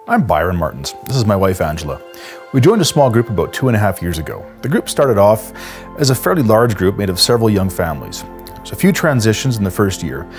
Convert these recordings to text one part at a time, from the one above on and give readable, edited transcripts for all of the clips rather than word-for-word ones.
I'm Byron Martins. This is my wife Angela. We joined a small group about 2.5 years ago. The group started off as a fairly large group made of several young families. There's a few transitions in the first year.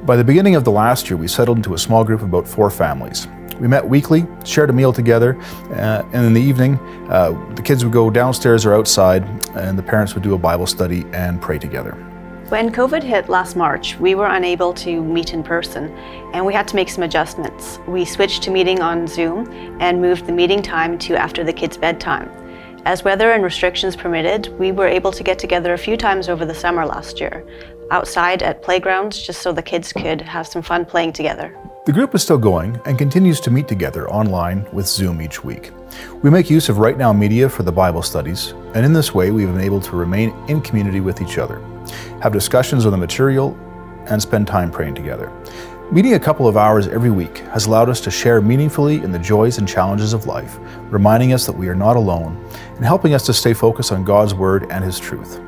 By the beginning of the last year, we settled into a small group of about 4 families. We met weekly, shared a meal together, and in the evening, the kids would go downstairs or outside, and the parents would do a Bible study and pray together. When COVID hit last March, we were unable to meet in person, and we had to make some adjustments. We switched to meeting on Zoom and moved the meeting time to after the kids' bedtime. As weather and restrictions permitted, we were able to get together a few times over the summer last year, outside at playgrounds, just so the kids could have some fun playing together. The group is still going and continues to meet together online with Zoom each week. We make use of Right Now media for the Bible studies, and in this way we've been able to remain in community with each other, have discussions on the material, and spend time praying together. Meeting a couple of hours every week has allowed us to share meaningfully in the joys and challenges of life, reminding us that we are not alone and helping us to stay focused on God's Word and His truth.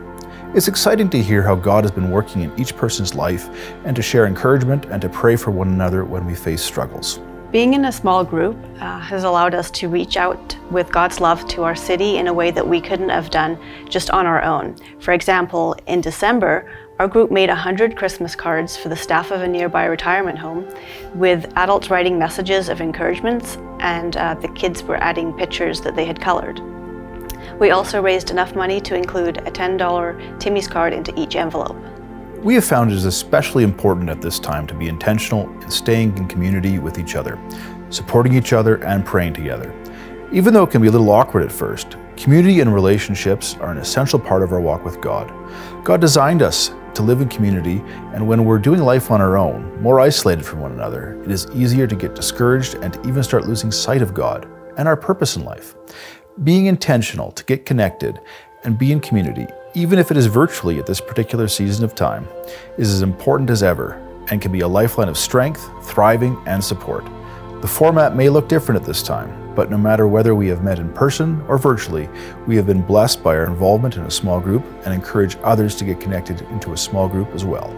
It's exciting to hear how God has been working in each person's life and to share encouragement and to pray for one another when we face struggles. Being in a small group has allowed us to reach out with God's love to our city in a way that we couldn't have done just on our own. For example, in December, our group made 100 Christmas cards for the staff of a nearby retirement home, with adults writing messages of encouragement, and the kids were adding pictures that they had colored. We also raised enough money to include a $10 Timmy's card into each envelope. We have found it is especially important at this time to be intentional in staying in community with each other, supporting each other and praying together. Even though it can be a little awkward at first, community and relationships are an essential part of our walk with God. God designed us to live in community, and when we're doing life on our own, more isolated from one another, it is easier to get discouraged and to even start losing sight of God and our purpose in life. Being intentional to get connected and be in community, even if it is virtually at this particular season of time, is as important as ever and can be a lifeline of strength, thriving, and support. The format may look different at this time, but no matter whether we have met in person or virtually, we have been blessed by our involvement in a small group and encourage others to get connected into a small group as well.